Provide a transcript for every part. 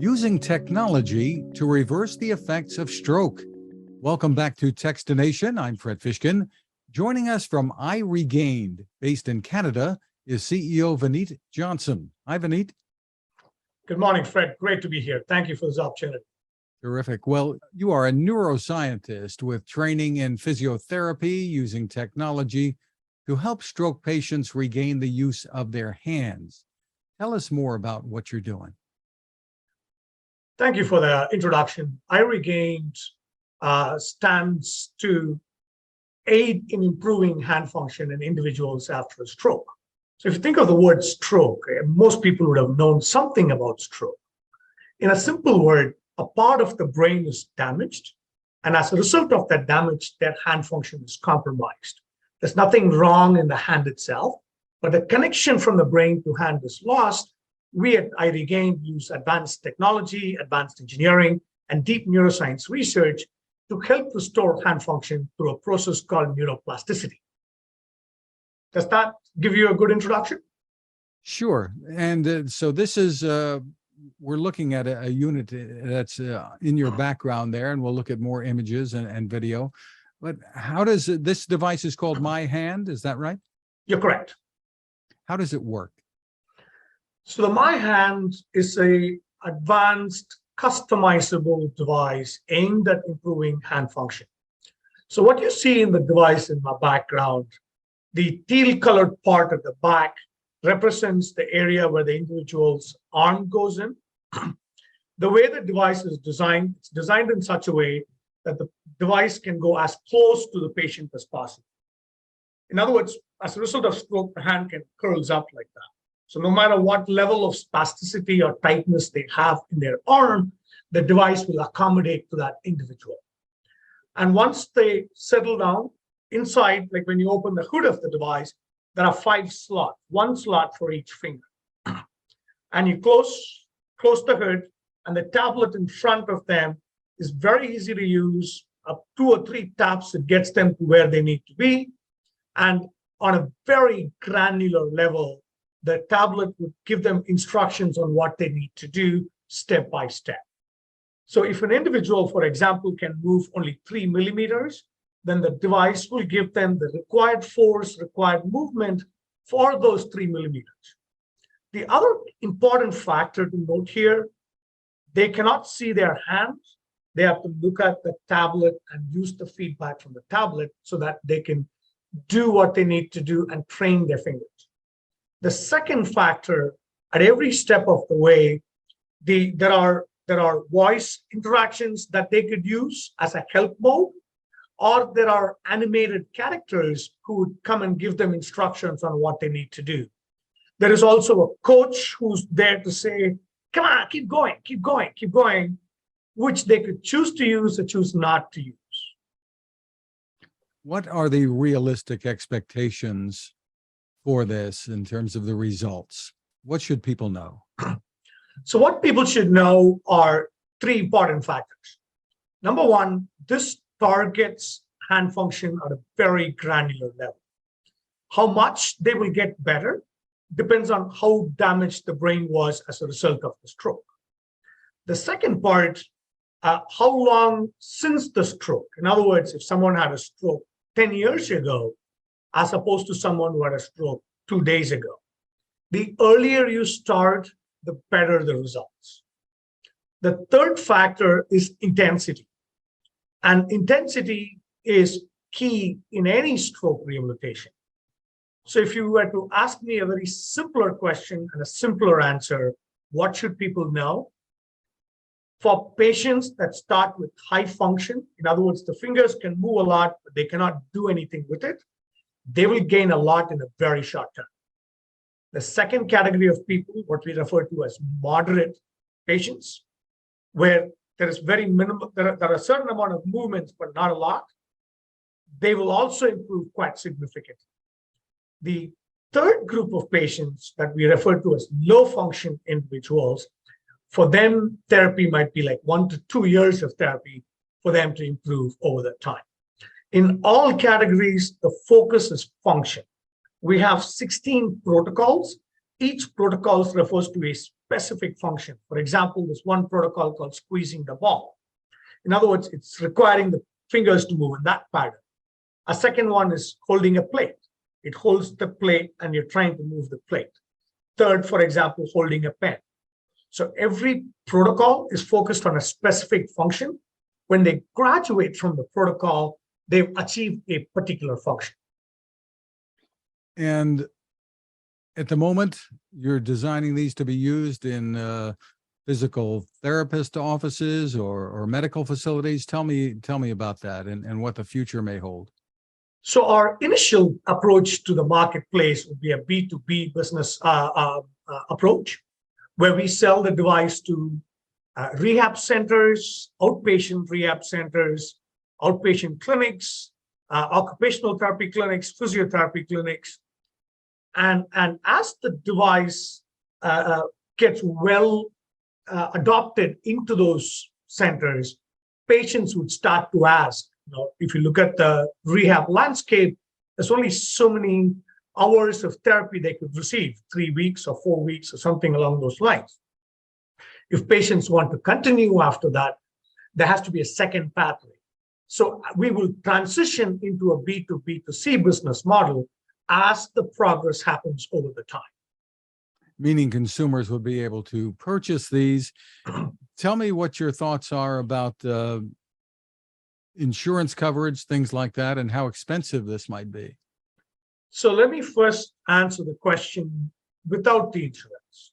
using technology to reverse the effects of stroke. Welcome back to Techstination. I'm Fred Fishkin. Joining us from iRegained, based in Canada, is CEO Vineet Johnson. Hi, Vineet. Good morning, Fred. Great to be here. Thank you for this opportunity. Terrific. Well, you are a neuroscientist with training in physiotherapy using technology to help stroke patients regain the use of their hands. Tell us more about what you're doing. Thank you for the introduction. iRegained stands to aid in improving hand function in individuals after a stroke. So if you think of the word stroke, most people would have known something about stroke. In a simple word, a part of the brain is damaged, and as a result of that damage, their hand function is compromised. There's nothing wrong in the hand itself, but the connection from the brain to hand is lost. We at iRegained use advanced technology, advanced engineering, and deep neuroscience research to help restore hand function through a process called neuroplasticity. Does that give you a good introduction? Sure. And so this is, we're looking at a unit that's in your background there, and we'll look at more images and video. But how does this device is called My Hand? Is that right? You're correct. How does it work? So the My Hand is a advanced customizable device aimed at improving hand function. So what you see in the device in my background, the teal colored part at the back represents the area where the individual's arm goes in. The way the device is designed, it's designed in such a way that the device can go as close to the patient as possible. In other words, as a result of stroke, the hand can curls up like that. So no matter what level of spasticity or tightness they have in their arm, the device will accommodate to that individual. And once they settle down, inside, like when you open the hood of the device, there are 5 slots, 1 slot for each finger. And you close the hood, and the tablet in front of them is very easy to use. 2 or 3 taps, it gets them to where they need to be. And on a very granular level, the tablet would give them instructions on what they need to do step by step. So if an individual, for example, can move only 3 millimeters, then the device will give them the required force, required movement for those 3 millimeters. The other important factor to note here, they cannot see their hands. They have to look at the tablet and use the feedback from the tablet so that they can do what they need to do and train their fingers. The second factor, at every step of the way, there are voice interactions that they could use as a help mode, or there are animated characters who would come and give them instructions on what they need to do. There is also a coach who's there to say, come on, keep going, keep going, keep going, which they could choose to use or choose not to use. What are the realistic expectations for this in terms of the results? What should people know? So what people should know are 3 important factors. Number 1, this targets hand function at a very granular level. How much they will get better depends on how damaged the brain was as a result of the stroke. The second part, how long since the stroke. In other words, if someone had a stroke 10 years ago, as opposed to someone who had a stroke 2 days ago. The earlier you start, the better the results. The third factor is intensity. And intensity is key in any stroke rehabilitation. So if you were to ask me a very simpler question and a simpler answer, what should people know? For patients that start with high function, in other words, the fingers can move a lot, but they cannot do anything with it, they will gain a lot in a very short time. The second category of people, what we refer to as moderate patients, where there is very minimal, there are a certain amount of movements, but not a lot, they will also improve quite significantly. The third group of patients that we refer to as low function individuals, for them, therapy might be like 1 to 2 years of therapy for them to improve over that time. In all categories, the focus is function. We have 16 protocols. Each protocol refers to a specific function. For example, there's one protocol called squeezing the ball. In other words, it's requiring the fingers to move in that pattern. A second one is holding a plate. It holds the plate and you're trying to move the plate. Third, for example, holding a pen. So every protocol is focused on a specific function. When they graduate from the protocol, they've achieved a particular function. And at the moment, you're designing these to be used in physical therapist offices or medical facilities. Tell me about that and what the future may hold. So our initial approach to the marketplace would be a B2B business approach, where we sell the device to rehab centers, outpatient rehab centers, outpatient clinics, occupational therapy clinics, physiotherapy clinics. And as the device gets well adopted into those centers, patients would start to ask, if you look at the rehab landscape, there's only so many hours of therapy they could receive, 3 weeks or 4 weeks or something along those lines. If patients want to continue after that, there has to be a second pathway. So we will transition into a B2B2C business model as the progress happens over the time. Meaning consumers will be able to purchase these. Tell me what your thoughts are about insurance coverage, things like that, and how expensive this might be. So let me first answer the question without the insurance.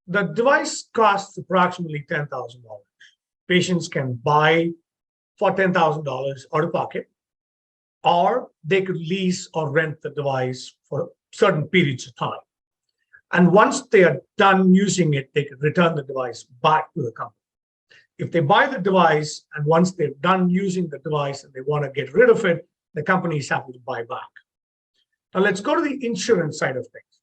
The device costs approximately $10,000. Patients can buy for $10,000 out of pocket, or they could lease or rent the device for certain periods of time. And once they are done using it, they could return the device back to the company. If they buy the device and once they're done using the device and they want to get rid of it, the company is happy to buy back. Now let's go to the insurance side of things.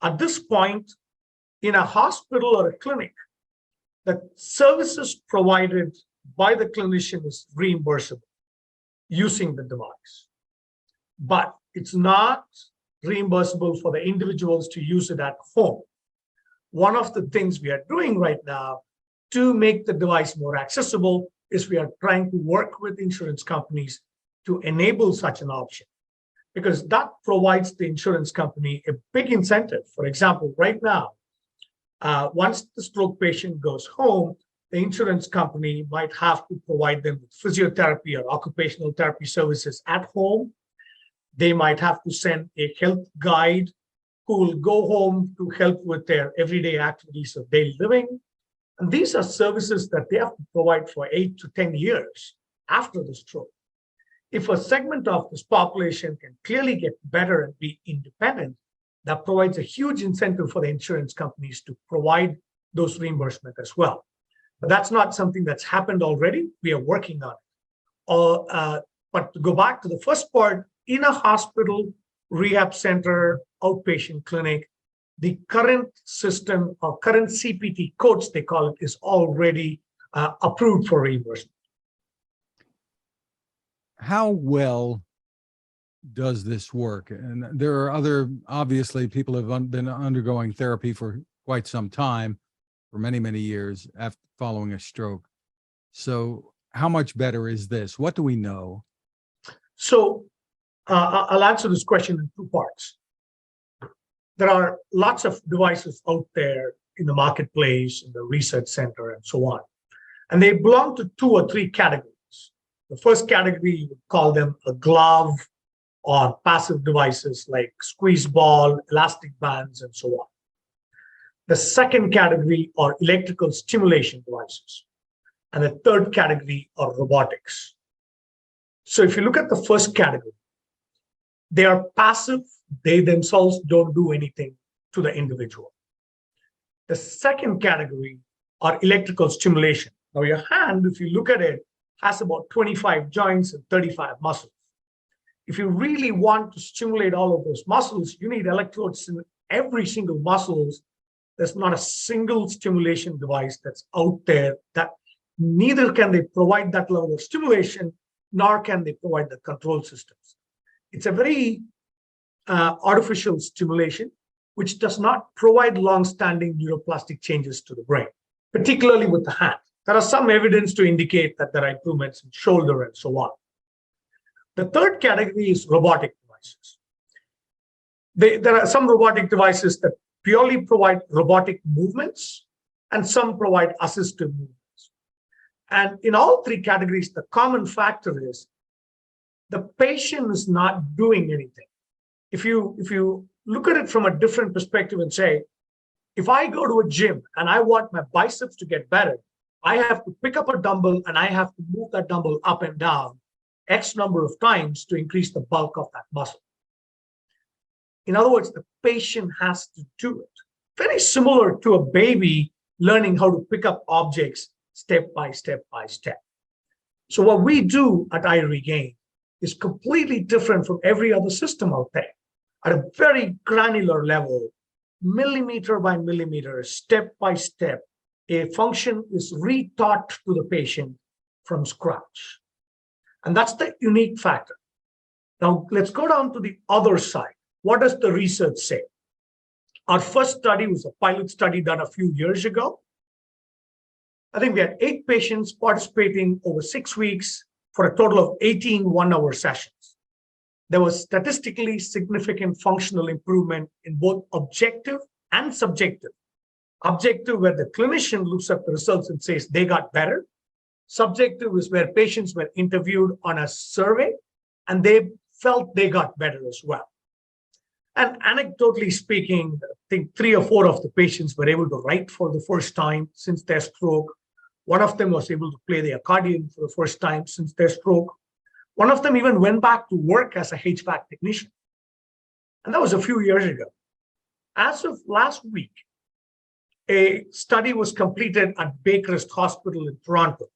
At this point, in a hospital or a clinic, the services provided by the clinician is reimbursable using the device. But it's not reimbursable for the individuals to use it at home. One of the things we are doing right now to make the device more accessible is we are trying to work with insurance companies to enable such an option, because that provides the insurance company a big incentive. For example, right now, once the stroke patient goes home, the insurance company might have to provide them with physiotherapy or occupational therapy services at home. They might have to send a health guide who will go home to help with their everyday activities of daily living. And these are services that they have to provide for 8 to 10 years after the stroke. If a segment of this population can clearly get better and be independent, that provides a huge incentive for the insurance companies to provide those reimbursement as well. But that's not something that's happened already. We are working on it. But to go back to the first part, in a hospital, rehab center, outpatient clinic, the current system or current CPT codes, they call it, is already approved for reimbursement. How well does this work? And there are other, obviously, people have been undergoing therapy for quite some time, for many, many years after following a stroke. So how much better is this? What do we know? So I'll answer this question in two parts. There are lots of devices out there in the marketplace, in the research center, and so on. And they belong to 2 or 3 categories. The first category, you would call them a glove or passive devices like squeeze ball, elastic bands, and so on. The second category are electrical stimulation devices. And the third category are robotics. So if you look at the first category, they are passive. They themselves don't do anything to the individual. The second category are electrical stimulation. Now your hand, if you look at it, has about 25 joints and 35 muscles. If you really want to stimulate all of those muscles, you need electrodes in every single muscle. There's not a single stimulation device that's out there that neither can they provide that level of stimulation, nor can they provide the control systems. It's a very artificial stimulation. which does not provide long-standing neuroplastic changes to the brain, particularly with the hand. There are some evidence to indicate that there are improvements in shoulder and so on. The third category is robotic devices. There are some robotic devices that purely provide robotic movements, and some provide assistive movements. And in all three categories, the common factor is the patient is not doing anything. If you look at it from a different perspective and say, if I go to a gym and I want my biceps to get better, I have to pick up a dumbbell and I have to move that dumbbell up and down X number of times to increase the bulk of that muscle. In other words, the patient has to do it. Very similar to a baby learning how to pick up objects step by step by step. So what we do at iRegained is completely different from every other system out there. At a very granular level, millimeter by millimeter, step by step, a function is retaught to the patient from scratch. And that's the unique factor. Now, let's go down to the other side. What does the research say? Our first study was a pilot study done a few years ago. I think we had 8 patients participating over 6 weeks for a total of 18 one-hour sessions. There was statistically significant functional improvement in both objective and subjective. Objective, where the clinician looks at the results and says they got better. Subjective is where patients were interviewed on a survey and they felt they got better as well. And anecdotally speaking, I think 3 or 4 of the patients were able to write for the first time since their stroke. One of them was able to play the accordion for the first time since their stroke. One of them even went back to work as a HVAC technician. And that was a few years ago. As of last week, a study was completed at Baker's Hospital in Toronto.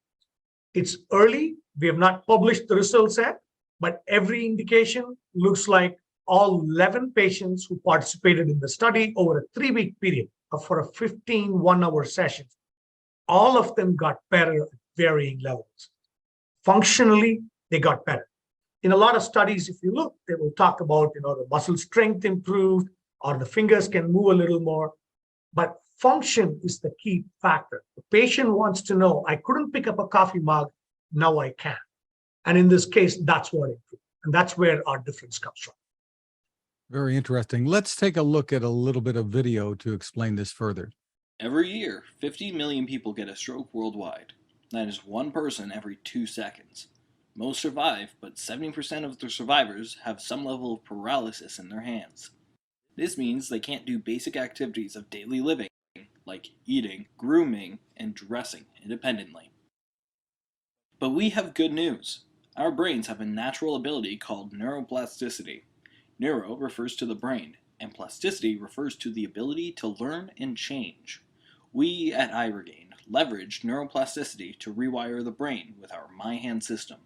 It's early. We have not published the results yet, but every indication looks like all 11 patients who participated in the study over a 3-week period for a 15 one-hour sessions, all of them got better at varying levels. Functionally, they got better. In a lot of studies, if you look, they will talk about, the muscle strength improved or the fingers can move a little more, but function is the key factor. The patient wants to know, I couldn't pick up a coffee mug, now I can. And in this case, that's what improved. And that's where our difference comes from. Very interesting. Let's take a look at a little bit of video to explain this further. Every year, 50 million people get a stroke worldwide. That is 1 person every 2 seconds. Most survive, but 70% of the survivors have some level of paralysis in their hands. This means they can't do basic activities of daily living, like eating, grooming, and dressing independently. But we have good news. Our brains have a natural ability called neuroplasticity. Neuro refers to the brain, and plasticity refers to the ability to learn and change. We at iRegained leverage neuroplasticity to rewire the brain with our MyHand system.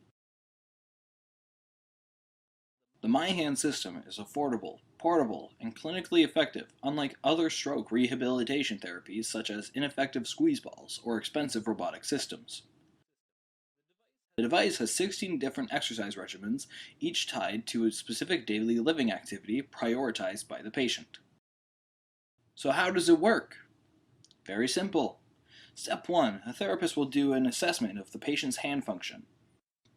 The MyHand system is affordable, portable, and clinically effective, unlike other stroke rehabilitation therapies such as ineffective squeeze balls or expensive robotic systems. The device has 16 different exercise regimens, each tied to a specific daily living activity prioritized by the patient. So how does it work? Very simple. Step 1, a therapist will do an assessment of the patient's hand function.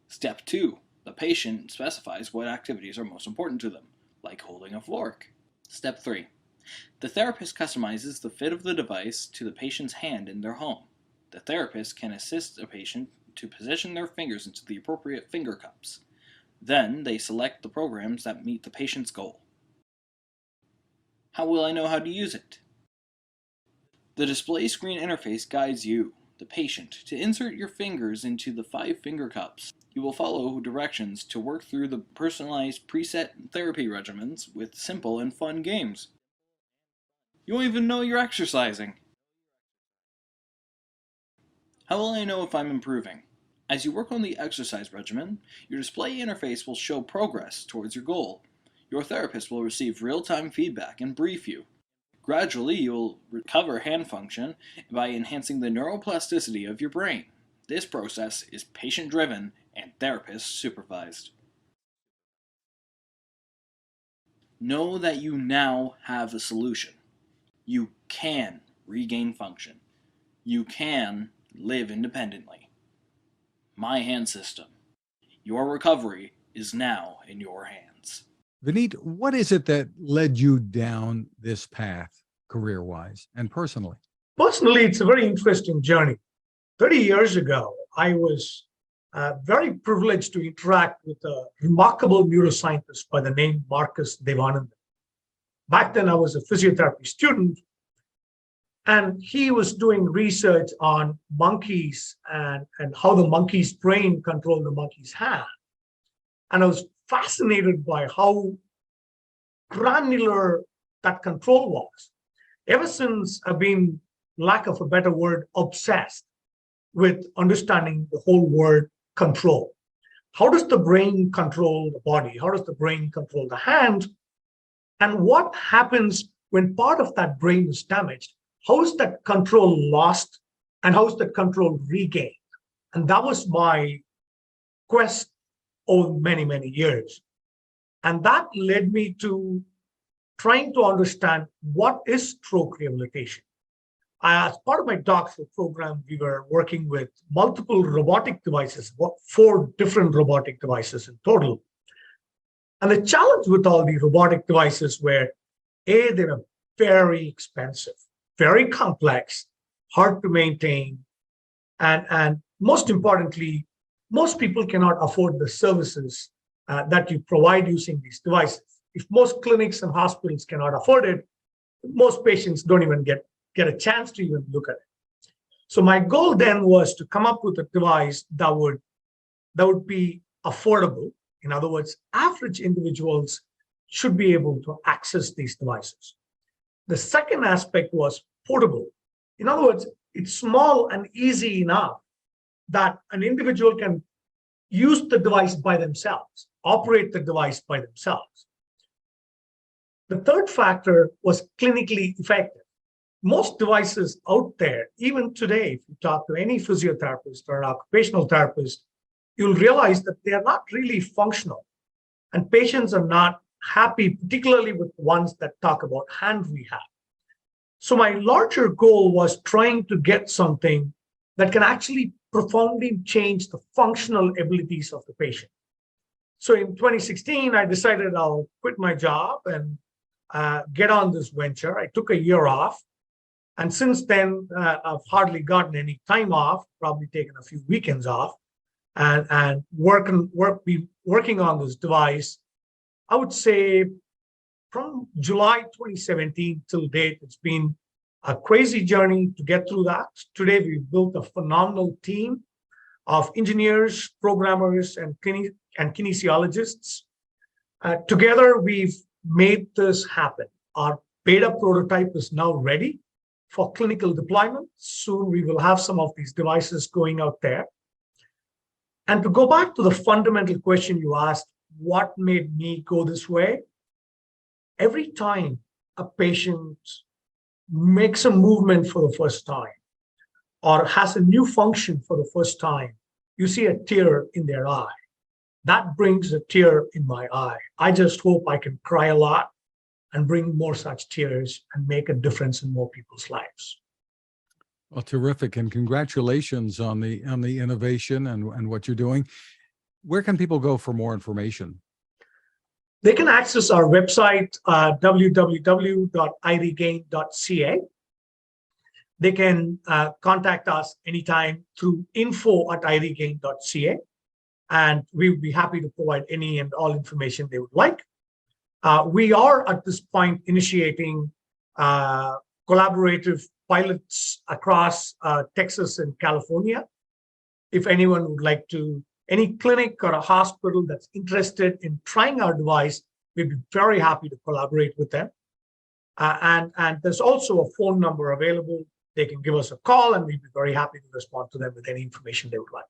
Step 2, the patient specifies what activities are most important to them, like holding a fork. Step 3, the therapist customizes the fit of the device to the patient's hand in their home. The therapist can assist a patient to position their fingers into the appropriate finger cups. Then they select the programs that meet the patient's goal. How will I know how to use it? The display screen interface guides you, the patient, to insert your fingers into the 5 finger cups. You will follow directions to work through the personalized preset therapy regimens with simple and fun games. You won't even know you're exercising. How will I know if I'm improving? As you work on the exercise regimen, your display interface will show progress towards your goal. Your therapist will receive real-time feedback and brief you. Gradually, you will recover hand function by enhancing the neuroplasticity of your brain. This process is patient-driven and therapist-supervised. Know that you now have a solution. You can regain function. You can live independently. My Hand System. Your recovery is now in your hands. Vineet, what is it that led you down this path, career-wise and personally? Personally, it's a very interesting journey. 30 years ago, I was very privileged to interact with a remarkable neuroscientist by the name Marcus Devanandan. Back then, I was a physiotherapy student, and he was doing research on monkeys and how the monkey's brain controlled the monkey's hand. And I was fascinated by how granular that control was. Ever since I've been, lack of a better word, obsessed with understanding the whole word control. How does the brain control the body? How does the brain control the hand? And what happens when part of that brain is damaged? How is that control lost? And how is that control regained? And that was my quest over many, many years. And that led me to trying to understand what is stroke rehabilitation. As part of my doctoral program, we were working with multiple robotic devices, 4 different robotic devices in total. And the challenge with all the robotic devices were, A, they were very expensive, very complex, hard to maintain, and most importantly, most people cannot afford the services that you provide using these devices. If most clinics and hospitals cannot afford it, most patients don't even get a chance to even look at it. So my goal then was to come up with a device that would be affordable. In other words, average individuals should be able to access these devices. The second aspect was portable. In other words, it's small and easy enough that an individual can use the device by themselves, operate the device by themselves. The third factor was clinically effective. Most devices out there, even today, if you talk to any physiotherapist or an occupational therapist, you'll realize that they are not really functional. And patients are not happy, particularly with ones that talk about hand rehab. So my larger goal was trying to get something that can actually profoundly change the functional abilities of the patient. So in 2016, I decided I'll quit my job and get on this venture. I took a year off. And since then, I've hardly gotten any time off, probably taken a few weekends off, and working on this device. I would say from July 2017 till date, it's been a crazy journey to get through that. Today, we've built a phenomenal team of engineers, programmers, and kinesiologists. Together, we've made this happen. Our beta prototype is now ready for clinical deployment. Soon, we will have some of these devices going out there. And to go back to the fundamental question you asked, what made me go this way? Every time a patient makes a movement for the first time or has a new function for the first time, you see a tear in their eye. That brings a tear in my eye. I just hope I can cry a lot and bring more such tears and make a difference in more people's lives. Well, terrific. And congratulations on the innovation and what you're doing. Where can people go for more information? They can access our website, www.iRegained.ca. They can contact us anytime through info@iRegained.ca, and we would be happy to provide any and all information they would like. We are at this point initiating collaborative pilots across Texas and California. If anyone would like to, any clinic or a hospital that's interested in trying our device, we'd be very happy to collaborate with them. And there's also a phone number available. They can give us a call and we'd be very happy to respond to them with any information they would like.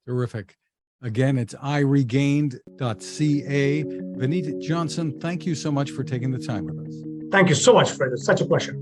Terrific. Again, it's iRegained.ca. Vineet Johnson, thank you so much for taking the time with us. Thank you so much, Fred. It's such a pleasure.